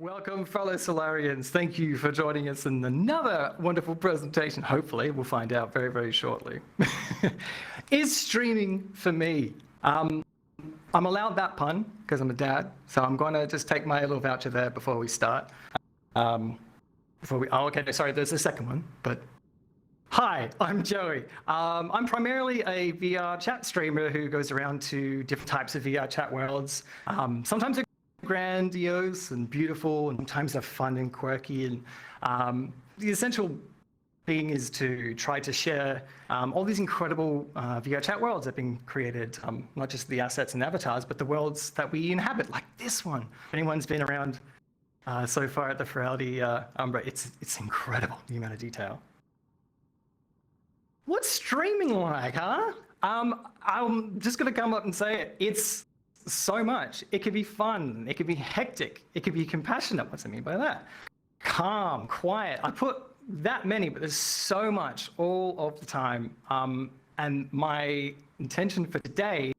Welcome, fellow Solarians. Thank you for joining us in another wonderful presentation. Hopefully, we'll find out very, very shortly. Is streaming for me? I'm allowed that pun because I'm a dad, so I'm going to just take my little voucher there before we start. Oh, okay, sorry, there's a second one, but hi, I'm Joey. I'm primarily a VR chat streamer who goes around to different types of VR chat worlds. Sometimes they're grandiose and beautiful, and sometimes they're fun and quirky. And the essential thing is to try to share all these incredible VR chat worlds that have been created, not just the assets and avatars, but the worlds that we inhabit, like this one. If anyone's been around so far at the Furality Umbra, it's incredible, the amount of detail. What's streaming like, huh? I'm just gonna come up and say it. It's so much. It could be fun, it could be hectic, it could be compassionate. What's I mean by that? Calm, quiet. I put that many, but there's so much all of the time. And my intention for today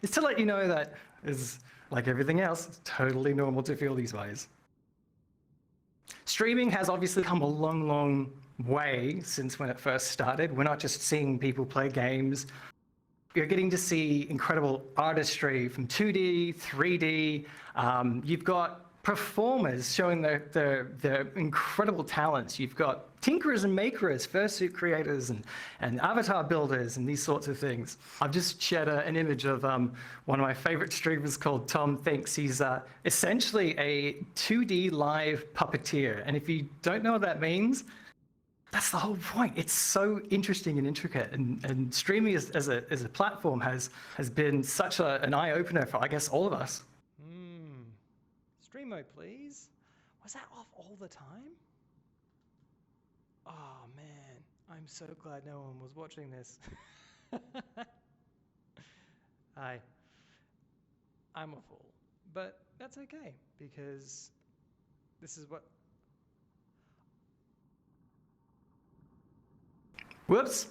is to let you know that, is like everything else, it's totally normal to feel these ways. Streaming has obviously come a long, long way since when it first started. We're not just seeing people play games. You're getting to see incredible artistry from 2D, 3D. You've got performers showing their incredible talents. You've got tinkerers and makers, fursuit creators and avatar builders and these sorts of things. I've just shared an image of one of my favorite streamers called Tom Thinks. He's essentially a 2D live puppeteer. And if you don't know what that means, that's the whole point. It's so interesting and intricate, and streaming as a platform has been such an eye-opener for, I guess, all of us. Stream mode, please. Was that off all the time? Oh man, I'm so glad no one was watching this. I'm a fool, but that's okay because this is what. Whoops.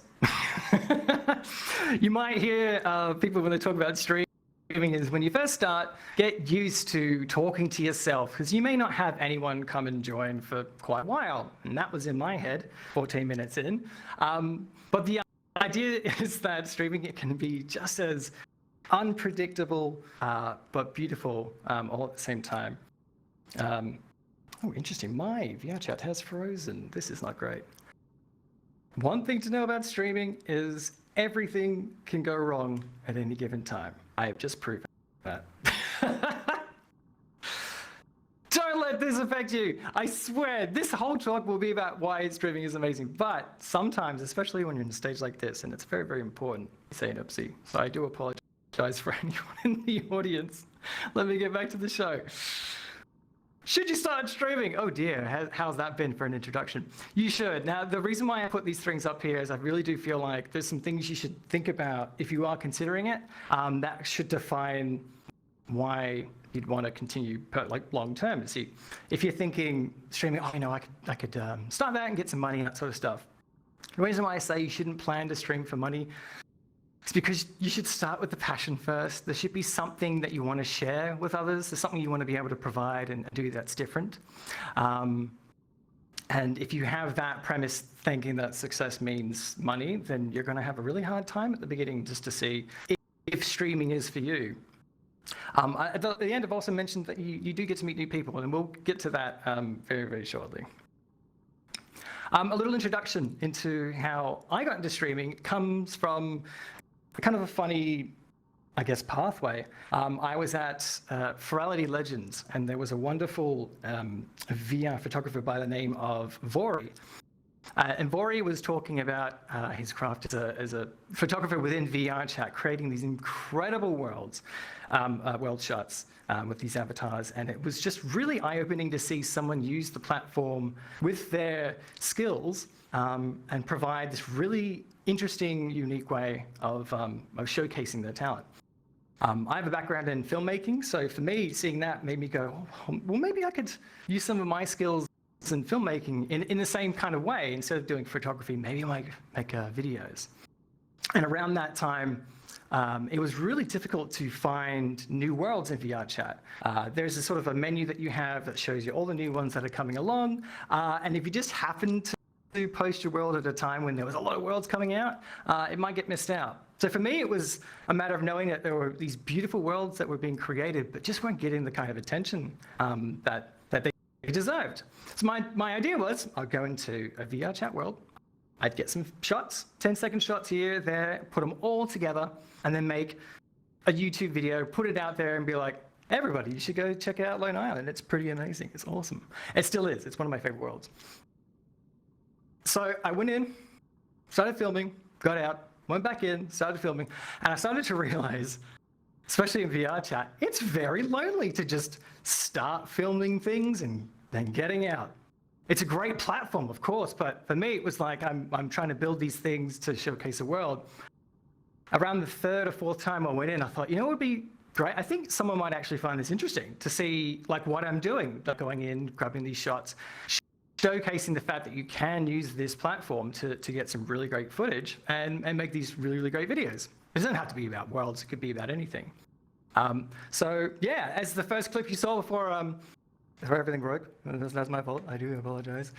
You might hear people when they talk about streaming is when you first start, get used to talking to yourself, because you may not have anyone come and join for quite a while. And that was in my head 14 minutes in. But the idea is that streaming, it can be just as unpredictable but beautiful all at the same time. Oh, interesting. My VR chat has frozen. This is not great. One thing to know about streaming is everything can go wrong at any given time. I have just proven that. Don't let this affect you. I swear, this whole talk will be about why streaming is amazing. But sometimes, especially when you're in a stage like this, and it's very, very important, say an oopsie. So I do apologize for anyone in the audience. Let me get back to the show. Should you start streaming? Oh dear, how's that been for an introduction? You should. Now, the reason why I put these things up here is I really do feel like there's some things you should think about if you are considering it. That should define why you'd want to continue long term. See, if you're thinking streaming, oh, you know, I could start that and get some money and that sort of stuff. The reason why I say you shouldn't plan to stream for money it's because you should start with the passion first. There should be something that you want to share with others. There's something you want to be able to provide and do that's different. And if you have that premise thinking that success means money, then you're going to have a really hard time at the beginning just to see if streaming is for you. At the end, I've also mentioned that you do get to meet new people, and we'll get to that very, very shortly. A little introduction into how I got into streaming comes from kind of a funny, I guess, pathway. I was at Furality Legends, and there was a wonderful VR photographer by the name of Vori. And Vori was talking about his craft as a photographer within VR chat, creating these incredible world shots with these avatars. And it was just really eye-opening to see someone use the platform with their skills and provide this really interesting, unique way of showcasing their talent. I have a background in filmmaking, so for me, seeing that made me go, oh, well, maybe I could use some of my skills in filmmaking in the same kind of way. Instead of doing photography, maybe I might make videos. And around that time, it was really difficult to find new worlds in VR chat. There's a sort of a menu that you have that shows you all the new ones that are coming along. And if you just happen to post your world at a time when there was a lot of worlds coming out, it might get missed out. So for me, it was a matter of knowing that there were these beautiful worlds that were being created, but just weren't getting the kind of attention that they deserved. So my idea was, I'd go into a VR chat world, I'd get some shots, 10-second shots here, there, put them all together, and then make a YouTube video, put it out there and be like, everybody, you should go check out Lone Island. It's pretty amazing. It's awesome. It still is. It's one of my favorite worlds. So I went in, started filming, got out, went back in, started filming, and I started to realize, especially in VR chat, it's very lonely to just start filming things and then getting out. It's a great platform, of course, but for me, it was like I'm trying to build these things to showcase the world. Around the third or fourth time I went in, I thought, you know what would be great? I think someone might actually find this interesting to see like what I'm doing, like going in, grabbing these shots, showcasing the fact that you can use this platform to get some really great footage and make these really, really great videos. It doesn't have to be about worlds, it could be about anything. So yeah, as the first clip you saw before everything broke, that's my fault, I do apologize,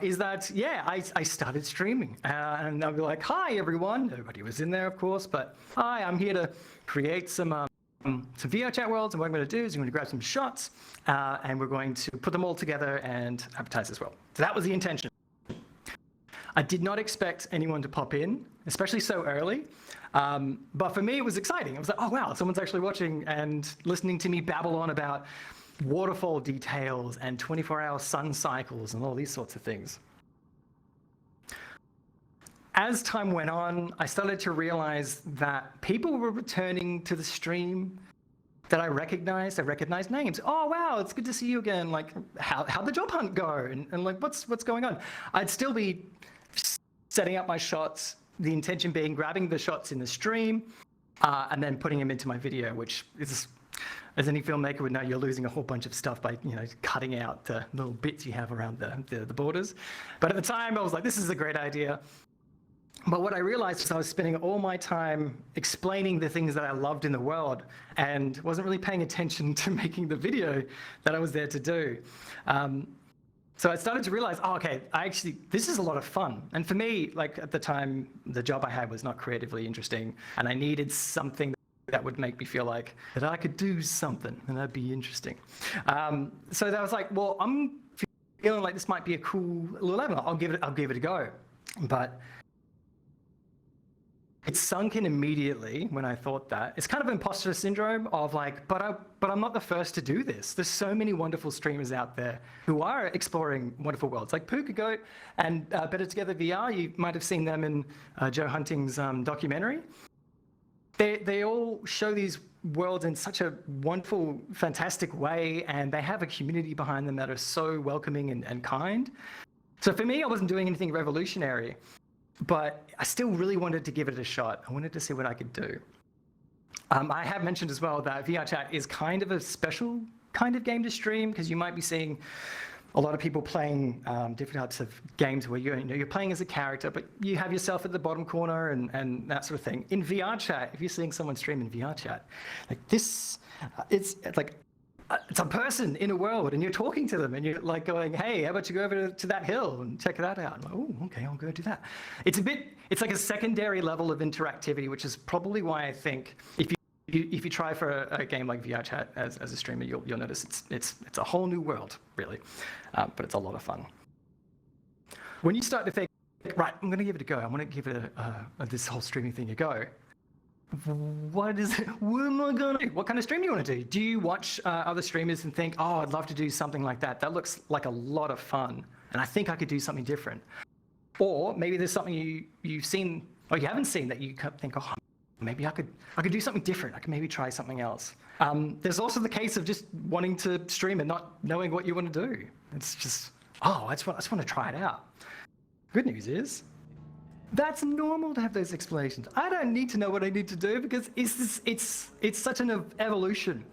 is that, yeah, I started streaming and I'll be like, hi everyone, nobody was in there of course, but hi, I'm here to create some VR chat worlds, and what I'm going to do is I'm going to grab some shots and we're going to put them all together and advertise as well. So that was the intention. I did not expect anyone to pop in, especially so early. But for me, it was exciting. I was like, oh wow, someone's actually watching and listening to me babble on about waterfall details and 24-hour sun cycles and all these sorts of things. As time went on, I started to realize that people were returning to the stream that I recognized. I recognized names. Oh wow, it's good to see you again. Like, how'd the job hunt go? And like, what's going on? I'd still be setting up my shots, the intention being grabbing the shots in the stream and then putting them into my video, which is, as any filmmaker would know, you're losing a whole bunch of stuff by cutting out the little bits you have around the borders. But at the time, I was like, this is a great idea. But what I realized is I was spending all my time explaining the things that I loved in the world and wasn't really paying attention to making the video that I was there to do. So I started to realize, oh, okay, this is a lot of fun. And for me, like at the time, the job I had was not creatively interesting, and I needed something that would make me feel like that I could do something and that'd be interesting. So I was like, well, I'm feeling like this might be a cool little avenue. I'll give it a go. But it sunk in immediately when I thought that. It's kind of imposter syndrome of like, but I'm not the first to do this. There's so many wonderful streamers out there who are exploring wonderful worlds, like Puka Goat and Better Together VR. You might have seen them in Joe Hunting's documentary. They all show these worlds in such a wonderful, fantastic way, and they have a community behind them that are so welcoming and kind. So for me, I wasn't doing anything revolutionary, but I still really wanted to give it a shot. I wanted to see what I could do. I have mentioned as well that VR chat is kind of a special kind of game to stream, because you might be seeing a lot of people playing different types of games where you're playing as a character, but you have yourself at the bottom corner and that sort of thing. In VR chat, if you're seeing someone stream in VR chat, like this, it's like, it's a person in a world, and you're talking to them, and you're like going, hey, how about you go over to that hill and check that out? I'm like, oh, okay, I'll go do that. It's like a secondary level of interactivity, which is probably why I think if you try for a game like VR chat as a streamer, you'll notice it's a whole new world, really, but it's a lot of fun. When you start to think, right, I'm going to give it a go. I want to give it this whole streaming thing a go. What am I gonna do? What kind of stream do you want to do? Do you watch other streamers and think, oh, I'd love to do something like that? That looks like a lot of fun, and I think I could do something different. Or maybe there's something you've seen or you haven't seen that you think, oh, maybe I could do something different. I could maybe try something else. There's also the case of just wanting to stream and not knowing what you want to do. It's just, oh, I just want to try it out. Good news is, That's normal to have those explanations. I don't need to know what I need to do because it's such an evolution.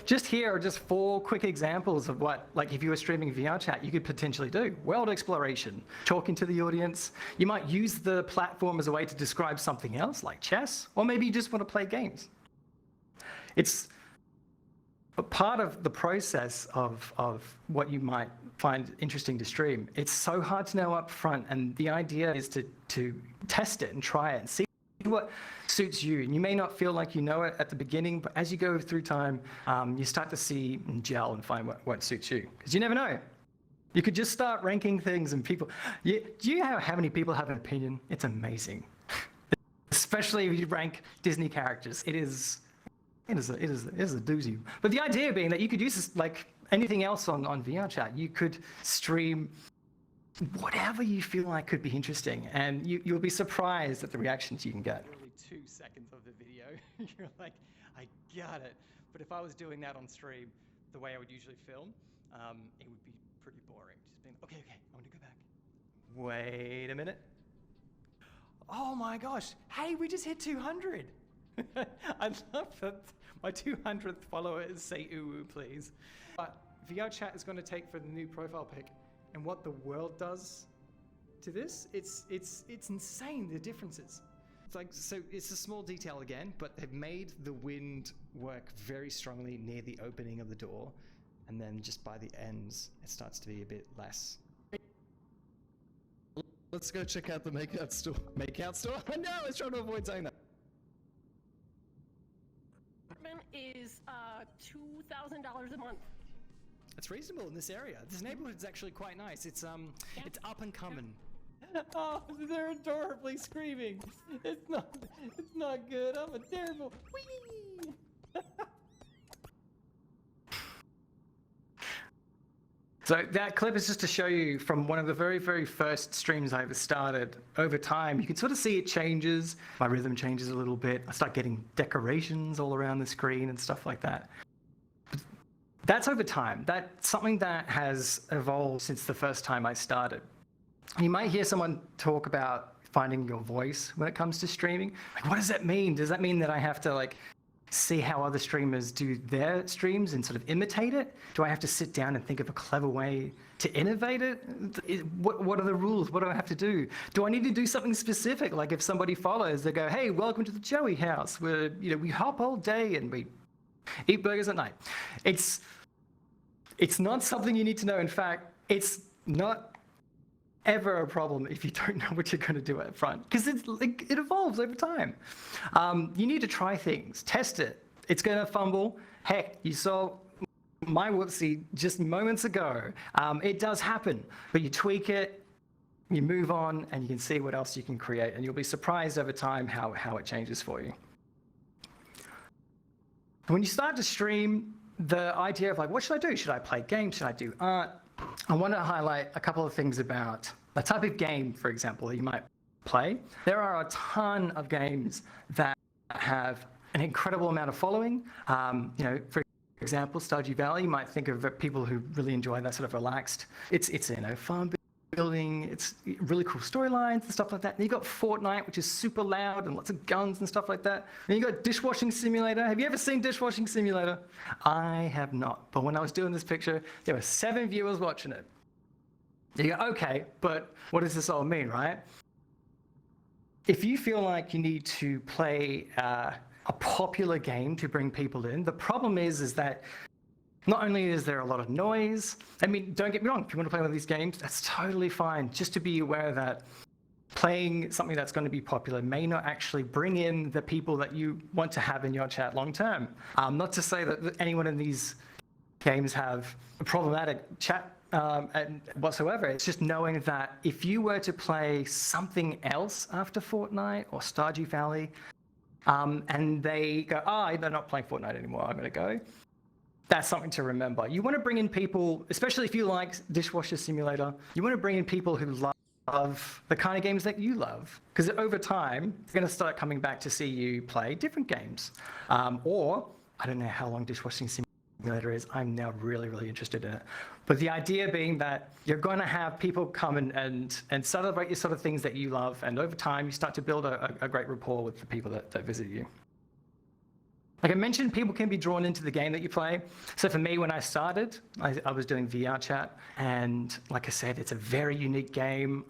Just here are just 4 quick examples of what, like if you were streaming VR chat, you could potentially do. World exploration, talking to the audience. You might use the platform as a way to describe something else like chess, or maybe you just want to play games. It's a part of the process of what you might find interesting to stream. It's so hard to know up front, and the idea is to test it and try it and see what suits you. And you may not feel like you know it at the beginning, but as you go through time, you start to see and gel and find what suits you. Because you never know. You could just start ranking things and people... do you know how many people have an opinion? It's amazing. Especially if you rank Disney characters. It is a doozy. But the idea being that you could use this like anything else on VR chat. You could stream whatever you feel like could be interesting, and you'll be surprised at the reactions you can get. Literally 2 seconds of the video, you're like, I got it. But if I was doing that on stream, the way I would usually film, it would be pretty boring. Just being, okay, I want to go back. Wait a minute. Oh my gosh, hey, we just hit 200. I love that my 200th followers say ooh, please. But VR chat is going to take for the new profile pic, and what the world does to this, it's insane, the differences. It's like, so it's a small detail again, but they've made the wind work very strongly near the opening of the door, and then just by the ends, it starts to be a bit less. Let's go check out the makeout store. Makeout store? No, I was trying to avoid saying that. Is $2,000 a month. It's reasonable in this area. This neighborhood's actually quite nice. It's up and coming. Oh, they're adorably screaming. It's not good. I'm a terrible. Whee! So that clip is just to show you from one of the very, very first streams I ever started. Over time, you can sort of see it changes. My rhythm changes a little bit. I start getting decorations all around the screen and stuff like that. That's over time. That's something that has evolved since the first time I started. You might hear someone talk about finding your voice when it comes to streaming. Like, what does that mean? Does that mean that I have to like see how other streamers do their streams and sort of imitate it? Do I have to sit down and think of a clever way to innovate it? What are the rules? What do I have to do? Do I need to do something specific? Like if somebody follows, they go, hey, welcome to the Joey house, where we hop all day and we eat burgers at night. It's not something you need to know. In fact, it's not ever a problem if you don't know what you're going to do up front, because it evolves over time. You need to try things, test it. It's going to fumble. Heck, you saw my whoopsie just moments ago. It does happen, but you tweak it, you move on, and you can see what else you can create, and you'll be surprised over time how it changes for you. When you start to stream, the idea of like, what should I do? Should I play games? Should I do art? I want to highlight a couple of things about the type of game, for example, that you might play. There are a ton of games that have an incredible amount of following. For example, Stardew Valley, you might think of people who really enjoy that sort of relaxed. It's farm building, it's really cool storylines and stuff like that. And you got Fortnite, which is super loud and lots of guns and stuff like that. And you got Dishwashing Simulator. Have you ever seen Dishwashing Simulator? I have not. But when I was doing this picture, there were 7 viewers watching it. You go, okay, but what does this all mean, right? If you feel like you need to play a popular game to bring people in, the problem is that not only is there a lot of noise, I mean, don't get me wrong, if you want to play one of these games, that's totally fine. Just to be aware that playing something that's going to be popular may not actually bring in the people that you want to have in your chat long term. Not to say that anyone in these games have a problematic chat whatsoever. It's just knowing that if you were to play something else after Fortnite or Stardew Valley, and they go, they're not playing Fortnite anymore, I'm going to go. That's something to remember. You want to bring in people, especially if you like Dishwasher Simulator, you want to bring in people who love the kind of games that you love. Because over time, they're going to start coming back to see you play different games. Or, I don't know how long Dishwashing Simulator simulator is, I'm now really, really interested in it. But the idea being that you're going to have people come and celebrate your sort of things that you love, and over time you start to build a great rapport with the people that visit you. Like I mentioned, people can be drawn into the game that you play. So for me, when I started, I was doing VR chat, and like I said, it's a very unique game.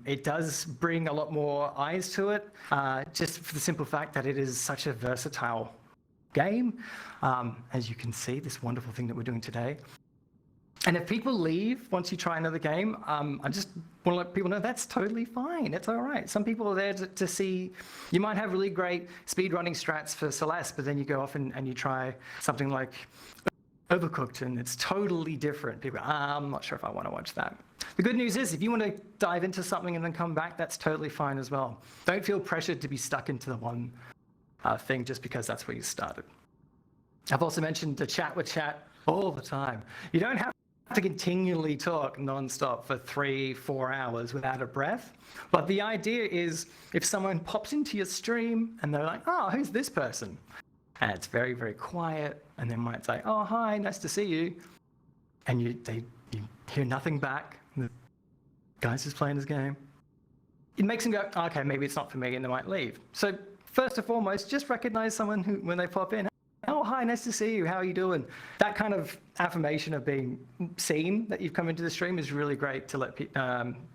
It does bring a lot more eyes to it, just for the simple fact that it is such a versatile game. As you can see, this wonderful thing that we're doing today. And if people leave once you try another game, I just want to let people know that's totally fine. It's all right. Some people are there to see. You might have really great speedrunning strats for Celeste, but then you go off and you try something like Overcooked, and it's totally different. People go, I'm not sure if I want to watch that. The good news is, if you want to dive into something and then come back, that's totally fine as well. Don't feel pressured to be stuck into the one thing just because that's where you started. I've also mentioned the chat with chat all the time. You don't have to continually talk non-stop for 3-4 hours without a breath. But the idea is, if someone pops into your stream and they're like, oh, who's this person? And it's very, very quiet, and they might say, oh, hi, nice to see you. And you hear nothing back. The guy's just playing his game. It makes them go, okay, maybe it's not for me, and they might leave. So first and foremost, just recognize someone who, when they pop in, oh, hi, nice to see you. How are you doing? That kind of affirmation of being seen that you've come into the stream is really great to let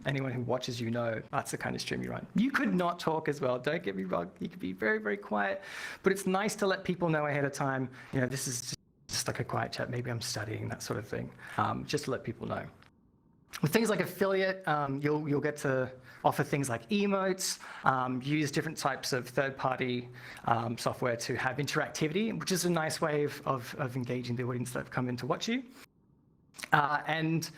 anyone who watches you know that's the kind of stream you run. You could not talk as well. Don't get me wrong. You could be very, very quiet. But it's nice to let people know ahead of time, you know, this is just like a quiet chat. Maybe I'm studying, that sort of thing. Just to let people know. With things like affiliate, you'll get to offer things like emotes, use different types of third-party software to have interactivity, which is a nice way of engaging the audience that have come in to watch you. And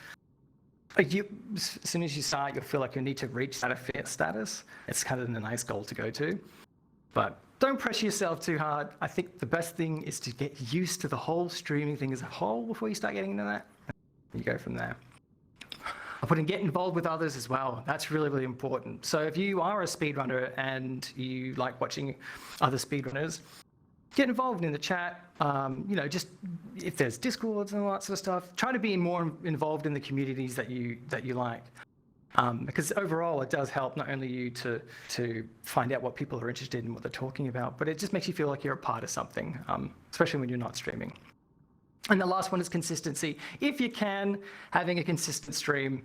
as soon as you start, you'll feel like you need to reach that affiliate status. It's kind of a nice goal to go to. But don't pressure yourself too hard. I think the best thing is to get used to the whole streaming thing as a whole before you start getting into that. You go from there. I put in get involved with others as well. That's really, really important. So if you are a speedrunner and you like watching other speedrunners, get involved in the chat. You know, just if there's Discords and all that sort of stuff, try to be more involved in the communities that you like. Because overall, it does help not only you to find out what people are interested in, what they're talking about, but it just makes you feel like you're a part of something, especially when you're not streaming. And the last one is consistency. If you can, having a consistent stream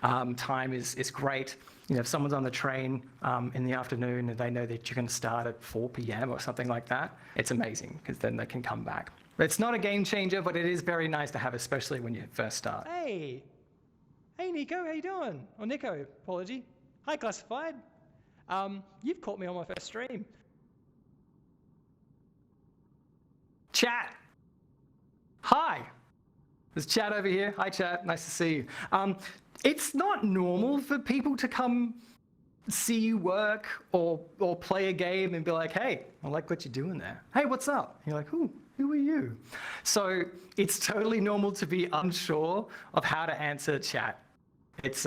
time is great. You know, if someone's on the train in the afternoon and they know that you're going to start at 4 p.m. or something like that, it's amazing because then they can come back. It's not a game changer, but it is very nice to have, especially when you first start. Hey Nico, how you doing? Or Nico, apology. Hi, Classified. You've caught me on my first stream. Chat. Hi, there's Chat over here. Hi, Chat. Nice to see you. It's not normal for people to come see you work or play a game and be like, hey, I like what you're doing there. Hey, what's up? And you're like, who are you? So it's totally normal to be unsure of how to answer chat. It's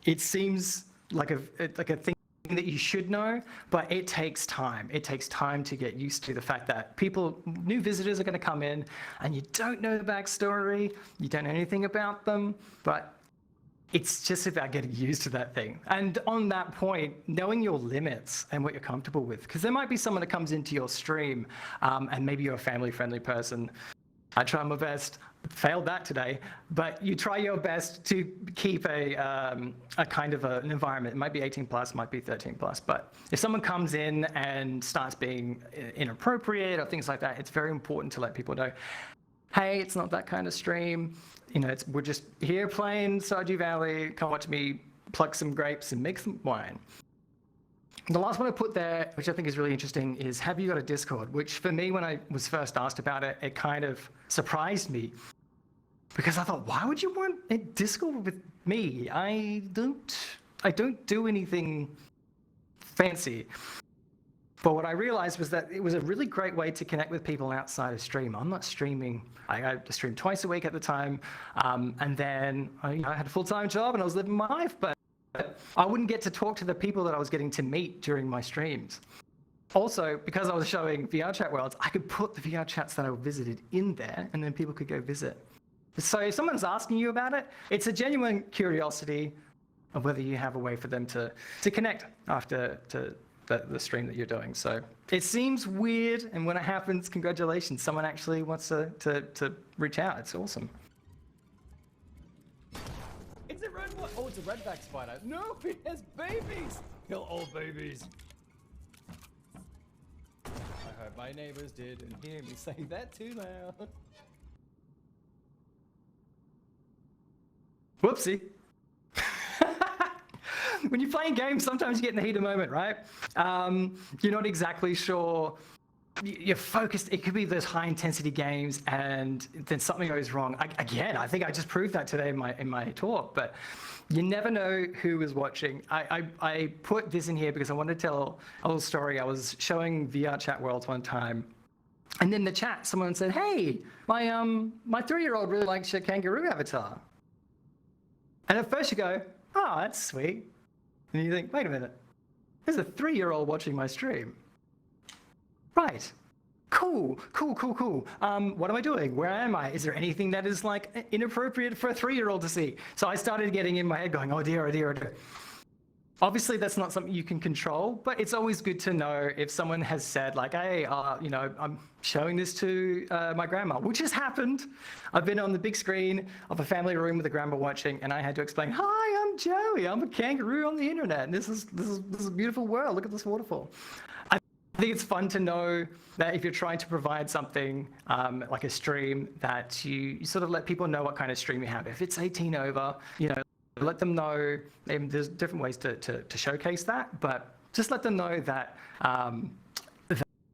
it seems like a thing that you should know, but it takes time. It takes time to get used to the fact that new visitors are going to come in and you don't know the backstory, you don't know anything about them, but it's just about getting used to that thing. And on that point, knowing your limits and what you're comfortable with, because there might be someone that comes into your stream and maybe you're a family-friendly person. I try my best, failed that today, but you try your best to keep a kind of an environment. It might be 18 plus, might be 13 plus, but if someone comes in and starts being inappropriate or things like that, it's very important to let people know, hey, it's not that kind of stream. You know, we're just here playing Stardew Valley, come watch me pluck some grapes and make some wine. The last one I put there, which I think is really interesting, is have you got a Discord? Which for me, when I was first asked about it, it kind of surprised me. Because I thought, why would you want a Discord with me? I don't do anything fancy. But what I realized was that it was a really great way to connect with people outside of stream. I'm not streaming. I streamed twice a week at the time. And then I had a full-time job and I was living my life. But I wouldn't get to talk to the people that I was getting to meet during my streams. Also, because I was showing VR chat worlds, I could put the VR chats that I visited in there, and then people could go visit. So if someone's asking you about it, it's a genuine curiosity of whether you have a way for them to connect after the stream that you're doing. So it seems weird, and when it happens, congratulations, someone actually wants to reach out. It's awesome. It's a red one. Oh, it's a redback spider. No, it has babies. Kill all babies. I hope my neighbors didn't hear me say that too loud. Whoopsie. When you're playing games, sometimes you get in the heat of the moment, right? You're not exactly sure. You're focused. It could be those high intensity games, and then something goes wrong. Again, I think I just proved that today in my talk. But you never know who is watching. I put this in here because I wanted to tell a little story. I was showing VR chat worlds one time, and in the chat, someone said, "Hey, my 3-year-old really likes your kangaroo avatar." And at first you go, "Oh, that's sweet," and you think, "Wait a minute, there's a 3-year-old watching my stream." Right. Cool. What am I doing? Where am I? Is there anything that is like inappropriate for a 3-year-old to see? So I started getting in my head going, oh dear, oh dear, oh dear. Obviously, that's not something you can control, but it's always good to know if someone has said like, hey, I'm showing this to my grandma, which has happened. I've been on the big screen of a family room with a grandma watching, and I had to explain, hi, I'm Joey. I'm a kangaroo on the internet. And this is a beautiful world. Look at this waterfall. I think it's fun to know that if you're trying to provide something like a stream, that you sort of let people know what kind of stream you have. If it's 18 over, let them know. There's different ways to showcase that, but just let them know that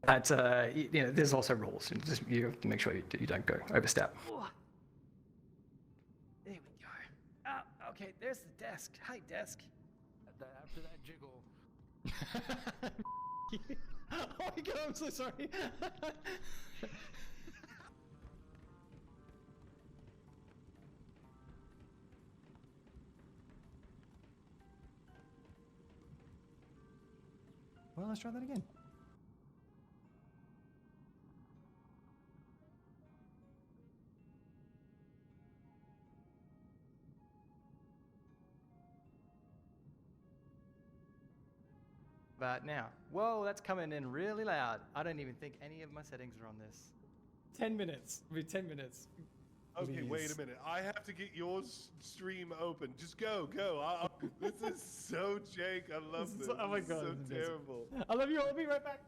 there's also rules. And just, you have to make sure you don't go overstep. There we go. Okay, there's the desk. Hi, desk. After that jiggle. Oh my god, I'm so sorry. Well, let's try that again. But now, whoa, that's coming in really loud. I don't even think any of my settings are on this. 10 minutes. It'll be 10 minutes. Okay, Please. wait a minute. I have to get your stream open. Just go. This is so jank. I love this. Oh my This is god. so this is amazing. terrible. I love you. I'll be right back.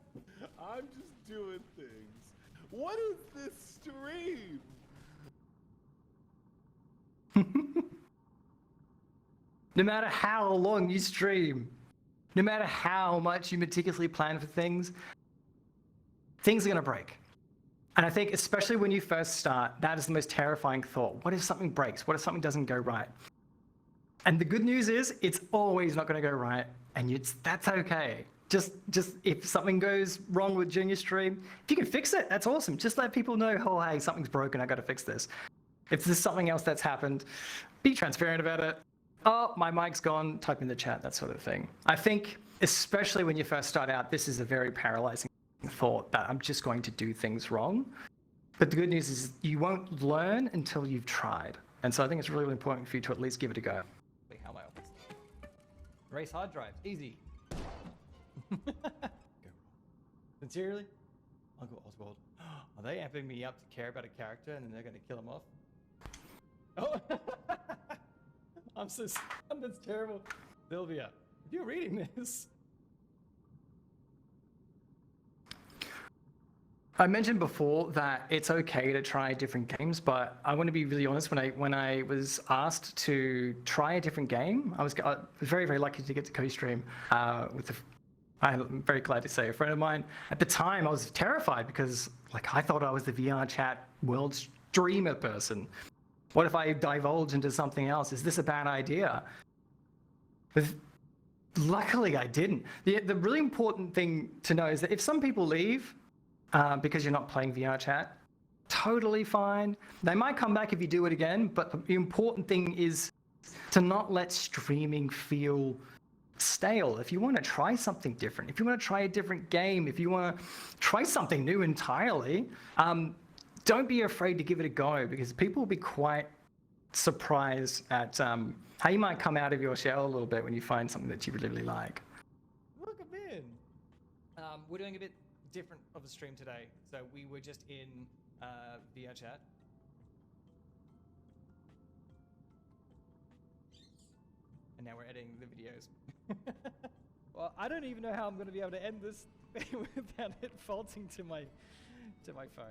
I'm just doing things. What is this stream? No matter how long you stream, no matter how much you meticulously plan for things are going to break. And I think especially when you first start, that is the most terrifying thought. What if something breaks? What if something doesn't go right? And the good news is it's always not going to go right, and that's okay. Just if something goes wrong with Junior stream, if you can fix it, that's awesome. Just let people know, oh, hey, something's broken, I got to fix this. If there's something else that's happened, be transparent about it. Oh, my mic's gone, type in the chat, that sort of thing. I think, especially when you first start out, this is a very paralyzing thought that I'm just going to do things wrong. But the good news is you won't learn until you've tried. And so I think it's really, really important for you to at least give it a go. Wait, how am I open? Race hard drives. Easy. Go. Sincerely? Uncle Oswald. Are they amping me up to care about a character and then they're going to kill him off? Oh! I'm so sad. That's terrible. Sylvia, if you're reading this. I mentioned before that it's okay to try different games, but I want to be really honest. When I was asked to try a different game, I was very, very lucky to get to co-stream I'm very glad to say a friend of mine. At the time, I was terrified because I thought I was the VR chat world streamer person. What if I divulge into something else? Is this a bad idea? But luckily, I didn't. The really important thing to know is that if some people leave because you're not playing VR chat, totally fine. They might come back if you do it again, but the important thing is to not let streaming feel stale, if you want to try something different, if you want to try a different game, if you want to try something new entirely, don't be afraid to give it a go, because people will be quite surprised at how you might come out of your shell a little bit when you find something that you really, really like. Welcome in. We're doing a bit different of a stream today. So we were just in VR chat. And now we're editing the videos. Well, I don't even know how I'm going to be able to end this without it faulting to my phone.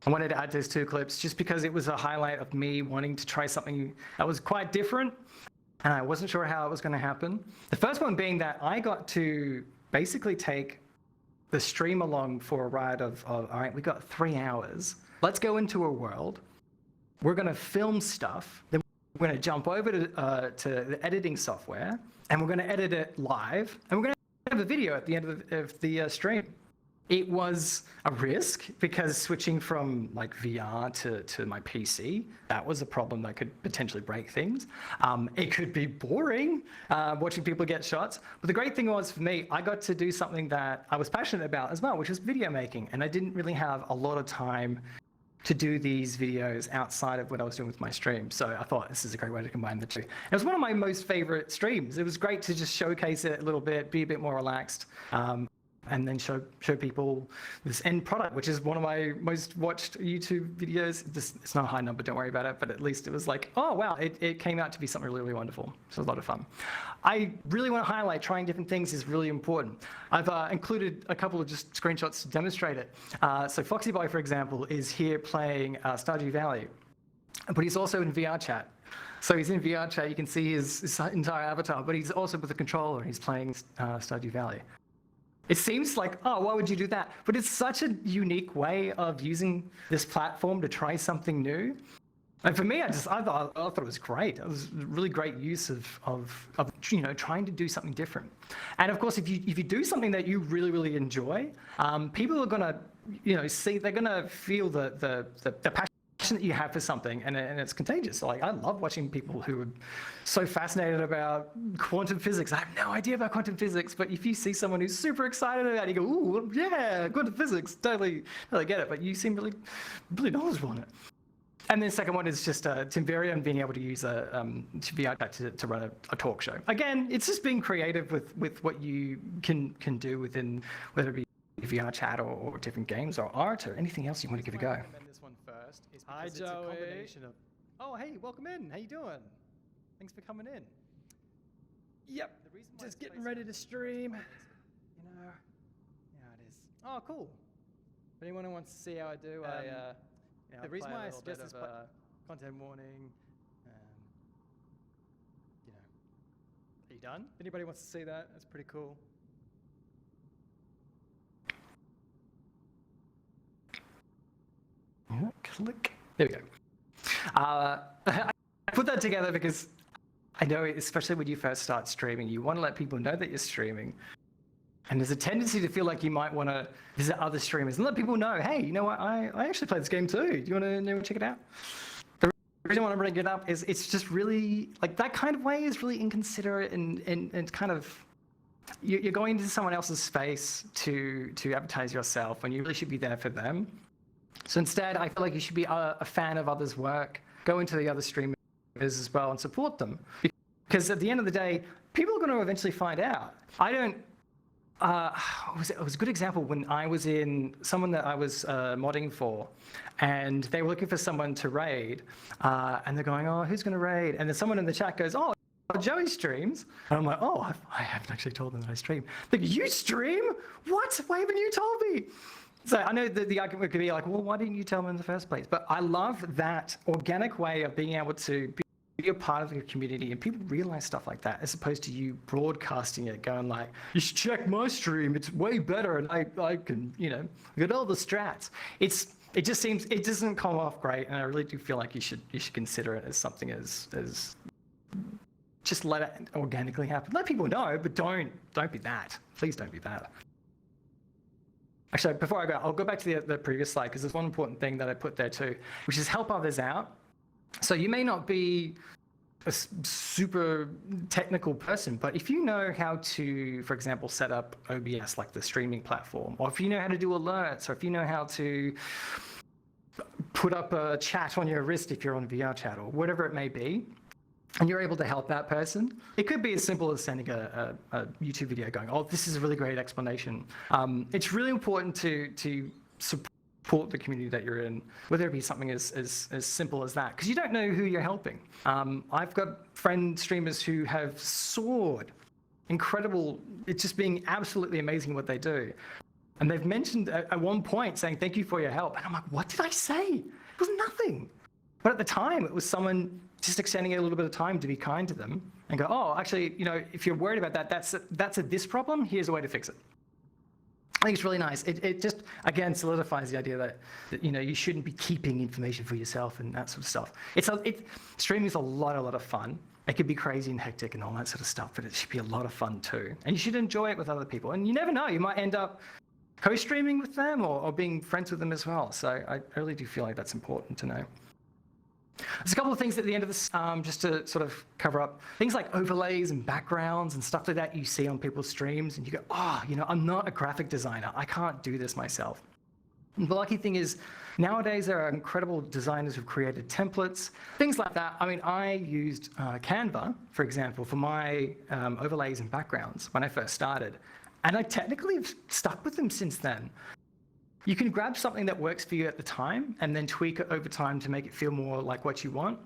I wanted to add those 2 clips just because it was a highlight of me wanting to try something that was quite different, and I wasn't sure how it was going to happen. The first one being that I got to basically take the stream along for a ride of all right, we got 3 hours. Let's go into a world. We're going to film stuff. Then we're going to jump over to the editing software, and we're going to edit it live, and we're going to have a video at the end of the stream. It was a risk because switching from like VR to my PC, that was a problem that could potentially break things. It could be boring watching people get shots. But the great thing was for me, I got to do something that I was passionate about as well, which is video making. And I didn't really have a lot of time to do these videos outside of what I was doing with my stream. So I thought this is a great way to combine the two. It was one of my most favorite streams. It was great to just showcase it a little bit, be a bit more relaxed. And then show people this end product, which is one of my most watched YouTube videos. It's not a high number, don't worry about it, but at least it was like, oh wow, it came out to be something really, really wonderful. So it was a lot of fun. I really want to highlight trying different things is really important. I've included a couple of just screenshots to demonstrate it. So Foxy Boy, for example, is here playing Stardew Valley, but he's also in VR chat. So he's in VR chat, you can see his entire avatar, but he's also with a controller and he's playing Stardew Valley. It seems like, oh, why would you do that? But it's such a unique way of using this platform to try something new. And for me, I thought it was great. It was a really great use of trying to do something different. And of course, if you do something that you really, really enjoy, people are gonna see, they're gonna feel the passion that you have for something, and it's contagious. Like, I love watching people who are so fascinated about quantum physics. I have no idea about quantum physics, but if you see someone who's super excited about it, you go, ooh, yeah, quantum physics, totally get it, but you seem really, really knowledgeable on it. And then the second one is just Timveria being able to use a VR to run a talk show. Again, it's just being creative with what you can do within, whether it be VR chat or different games or art or anything else you want to give a go. Hi, Joey. Oh, hey, welcome in. How you doing? Thanks for coming in. Yep, just getting ready to stream. Yeah, it is. Oh, cool. If anyone wants to see how I do, the reason why I suggest this content warning, are you done? If anybody wants to see that, that's pretty cool. Click. There we go. I put that together because I know, especially when you first start streaming, you want to let people know that you're streaming. And there's a tendency to feel like you might want to visit other streamers and let people know, hey, you know what, I actually play this game too. Do you want to check it out? The reason I want to bring it up is it's just really, like, that kind of way is really inconsiderate and kind of, you're going into someone else's space to advertise yourself when you really should be there for them. So instead, I feel like you should be a fan of others' work, go into the other streamers as well and support them. Because at the end of the day, people are going to eventually find out. It was a good example when I was in someone that I was modding for, and they were looking for someone to raid, and they're going, oh, who's going to raid? And then someone in the chat goes, oh, Joey streams. And I'm like, oh, I haven't actually told them that I stream. Like, you stream? What? Why haven't you told me? So I know that the argument could be like, well, why didn't you tell them in the first place? But I love that organic way of being able to be a part of the community and people realize stuff like that, as opposed to you broadcasting it, going like, you should check my stream, it's way better, and I can, get all the strats. It just seems, it doesn't come off great, and I really do feel like you should consider it as something as just let it organically happen. Let people know, but don't be that. Please don't be that. Actually, before I go, I'll go back to the previous slide, because there's one important thing that I put there too, which is help others out. So you may not be super technical person, but if you know how to, for example, set up OBS, like the streaming platform, or if you know how to do alerts, or if you know how to put up a chat on your wrist if you're on VR chat, or whatever it may be, and you're able to help that person, it could be as simple as sending a YouTube video going, oh, this is a really great explanation. It's really important to support the community that you're in, whether it be something as simple as that, because you don't know who you're helping. I've got friend streamers who have soared, incredible, it's just being absolutely amazing what they do. And they've mentioned at one point saying, thank you for your help. And I'm like, what did I say? It was nothing. But at the time, it was someone just extending a little bit of time to be kind to them and go, oh, actually, you know, if you're worried about that, that's this problem, here's a way to fix it. I think it's really nice. It just, again, solidifies the idea that you know, you shouldn't be keeping information for yourself and that sort of stuff. Streaming is a lot of fun. It could be crazy and hectic and all that sort of stuff, but it should be a lot of fun too. And you should enjoy it with other people. And you never know, you might end up co-streaming with them or being friends with them as well. So I really do feel like that's important to know. There's a couple of things at the end of this, just to sort of cover up. Things like overlays and backgrounds and stuff like that you see on people's streams, and you go, oh, you know, I'm not a graphic designer. I can't do this myself. And the lucky thing is, nowadays there are incredible designers who've created templates, things like that. I mean, I used Canva, for example, for my overlays and backgrounds when I first started. And I technically have stuck with them since then. You can grab something that works for you at the time and then tweak it over time to make it feel more like what you want.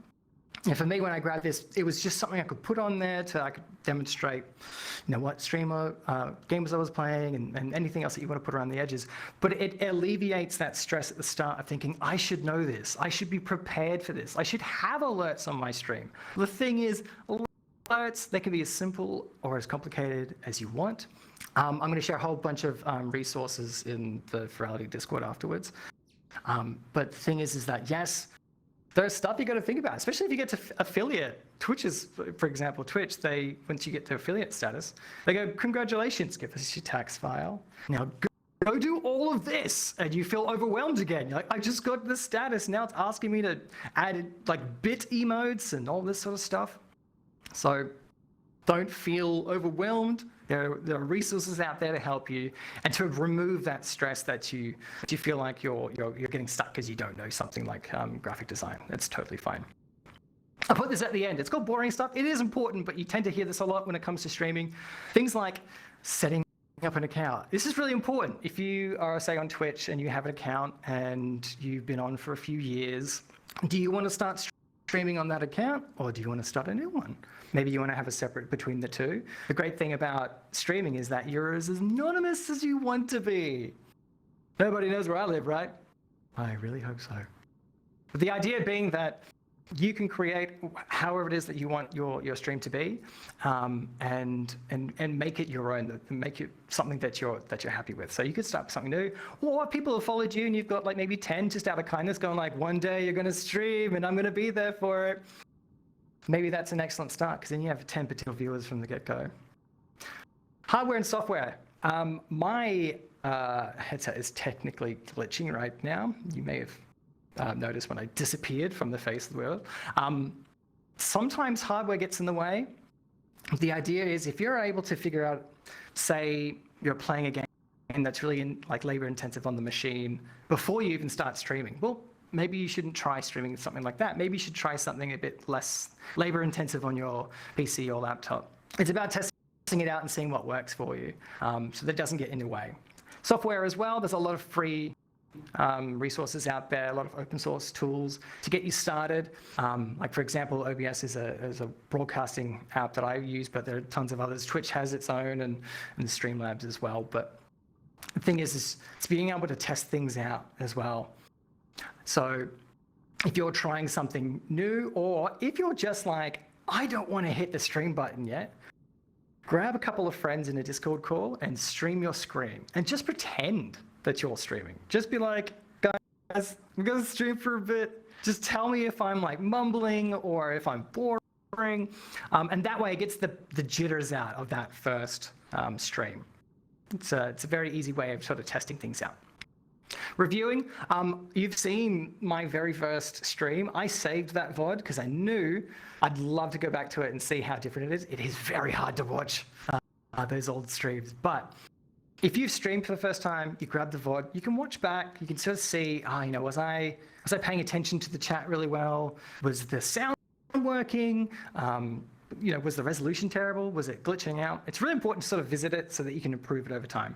And for me, when I grabbed this, it was just something I could put on there I could demonstrate, you know, what streamer games I was playing and anything else that you want to put around the edges. But it alleviates that stress at the start of thinking, I should know this. I should be prepared for this. I should have alerts on my stream. The thing is, alerts, they can be as simple or as complicated as you want. I'm going to share a whole bunch of resources in the Furality Discord afterwards. But the thing is that, yes, there's stuff you got to think about, especially if you get to affiliate. Twitch is, for example, Twitch, once you get to affiliate status, they go, congratulations, give us your tax file. Now go do all of this. And you feel overwhelmed again. You're like, I just got this status. Now it's asking me to add like bit emotes and all this sort of stuff. So don't feel overwhelmed. There are resources out there to help you and to remove that stress that you feel like you're getting stuck because you don't know something like graphic design. That's totally fine. I put this at the end. It's called boring stuff. It is important, but you tend to hear this a lot when it comes to streaming. Things like setting up an account. This is really important. If you are, say, on Twitch and you have an account and you've been on for a few years, do you want to start streaming on that account, or do you want to start a new one? Maybe you want to have a separate between the two. The great thing about streaming is that you're as anonymous as you want to be. Nobody knows where I live, right? I really hope so. But the idea being that you can create however it is that you want your stream to be, and make it your own, make it something that you're happy with. So you could start something new, or people have followed you and you've got like maybe 10 just out of kindness going like, one day you're going to stream and I'm going to be there for it. Maybe that's an excellent start, because then you have 10 potential viewers from the get-go. Hardware and software. My headset is technically glitching right now. You may have noticed when I disappeared from the face of the world. Sometimes hardware gets in the way. The idea is if you're able to figure out, say you're playing a game that's really like labor intensive on the machine before you even start streaming, well, maybe you shouldn't try streaming something like that. Maybe you should try something a bit less labor intensive on your PC or laptop. It's about testing it out and seeing what works for you, so that doesn't get in the way. Software as well, there's a lot of free resources out there, a lot of open source tools to get you started. Like for example, OBS is a broadcasting app that I use, but there are tons of others. Twitch has its own, and Streamlabs as well. But the thing is it's being able to test things out as well. So if you're trying something new, or if you're just like, I don't want to hit the stream button yet, grab a couple of friends in a Discord call and stream your screen and just pretend that you're streaming. Just be like, guys, I'm going to stream for a bit. Just tell me if I'm like mumbling or if I'm boring. And that way it gets the jitters out of that first stream. It's a very easy way of sort of testing things out. Reviewing, you've seen my very first stream. I saved that VOD because I knew I'd love to go back to it and see how different it is. It is very hard to watch those old streams, but if you've streamed for the first time, you grab the VOD, you can watch back, you can sort of see, was I paying attention to the chat really well? Was the sound working? Was the resolution terrible? Was it glitching out? It's really important to sort of visit it so that you can improve it over time.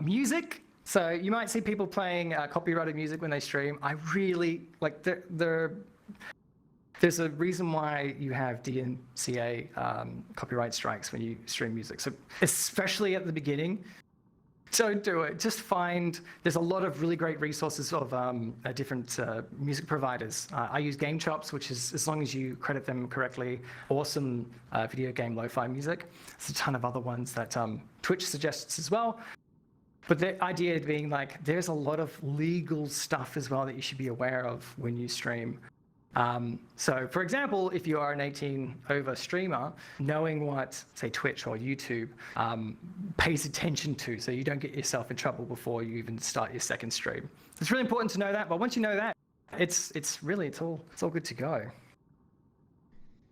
Music. So you might see people playing copyrighted music when they stream. I really like there's a reason why you have DMCA copyright strikes when you stream music. So especially at the beginning, don't do it. Just there's a lot of really great resources of different music providers. I use Game Chops, which is, as long as you credit them correctly, awesome video game lo-fi music. There's a ton of other ones that Twitch suggests as well. But the idea being like, there's a lot of legal stuff as well that you should be aware of when you stream. So for example, if you are an 18 over streamer, knowing what, say, Twitch or YouTube pays attention to, so you don't get yourself in trouble before you even start your second stream. It's really important to know that, but once you know that, it's all good to go.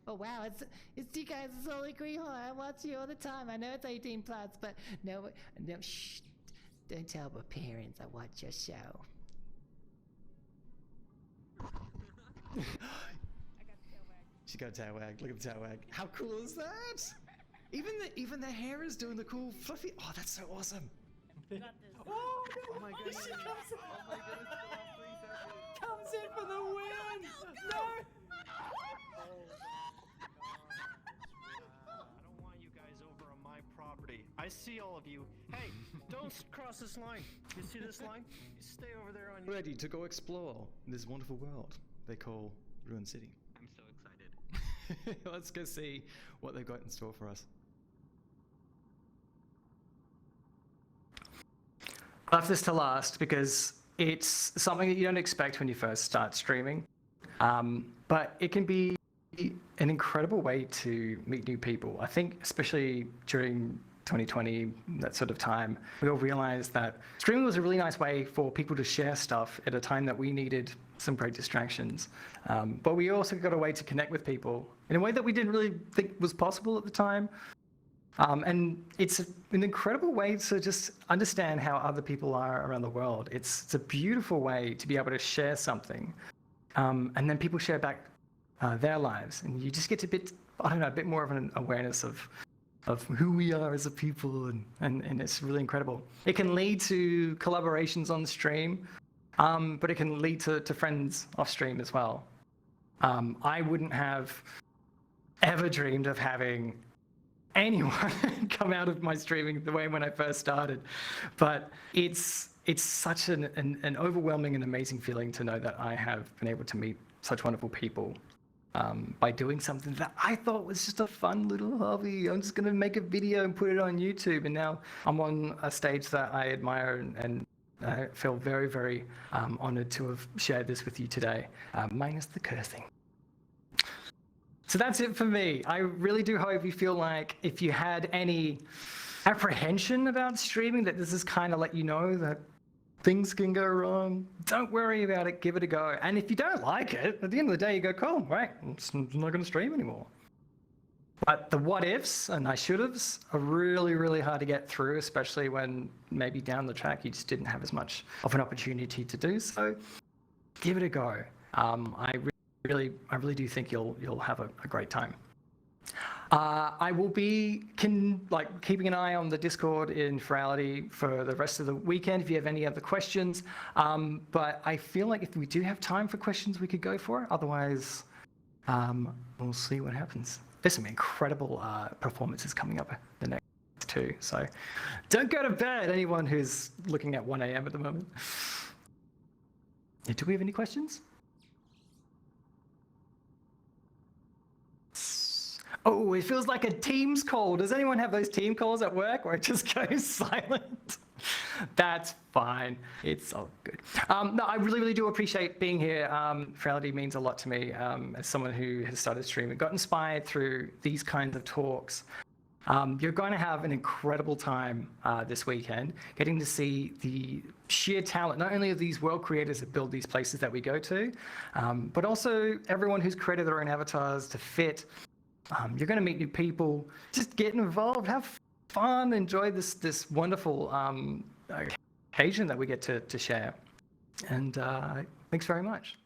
Oh wow, it's you guys, it's Holy Greenhorn. I watch you all the time. I know it's 18 plus, but no, shh. Don't tell my parents I watch your show. She got a tail wag. Look at the tail wag. How cool is that? Even the hair is doing the cool fluffy. Oh, that's so awesome. Oh my goodness. She comes in for the win. No. I see all of you. Hey, don't cross this line. You see this line? You stay over there on your... Ready to go explore this wonderful world they call Ruin City. I'm so excited. Let's go see what they've got in store for us. I left this to last because it's something that you don't expect when you first start streaming. But it can be an incredible way to meet new people. I think especially during 2020, that sort of time, we all realized that streaming was a really nice way for people to share stuff at a time that we needed some great distractions. But we also got a way to connect with people in a way that we didn't really think was possible at the time. And it's an incredible way to just understand how other people are around the world. It's a beautiful way to be able to share something. And then people share back their lives. And you just get a bit more of an awareness of who we are as a people, and it's really incredible. It can lead to collaborations on stream, but it can lead to friends off stream as well. I wouldn't have ever dreamed of having anyone come out of my streaming the way when I first started, but it's such an overwhelming and amazing feeling to know that I have been able to meet such wonderful people by doing something that I thought was just a fun little hobby. I'm just going to make a video and put it on YouTube, and now I'm on a stage that I admire, and I feel very, very honored to have shared this with you today, minus the cursing. So that's it for me. I really do hope you feel like if you had any apprehension about streaming, that this is kind of let you know that things can go wrong. Don't worry about it. Give it a go. And if you don't like it, at the end of the day, you go, cool, right, I'm not going to stream anymore. But the what ifs and I should haves are really, really hard to get through, especially when maybe down the track you just didn't have as much of an opportunity to do so. Give it a go. I really do think you'll have a great time. I will be keeping an eye on the Discord in Furality for the rest of the weekend if you have any other questions. But I feel like if we do have time for questions, we could go for it. Otherwise, we'll see what happens. There's some incredible performances coming up the next two. So don't go to bed, anyone who's looking at 1 a.m. at the moment. Do we have any questions? Oh, it feels like a Teams call. Does anyone have those team calls at work where it just goes silent? That's fine. It's all good. No, I really, really do appreciate being here. Furality means a lot to me as someone who has started streaming, got inspired through these kinds of talks. You're going to have an incredible time this weekend, getting to see the sheer talent, not only of these world creators that build these places that we go to, but also everyone who's created their own avatars to fit. You're going to meet new people. Just get involved, have fun, enjoy this wonderful occasion that we get to share. And thanks very much.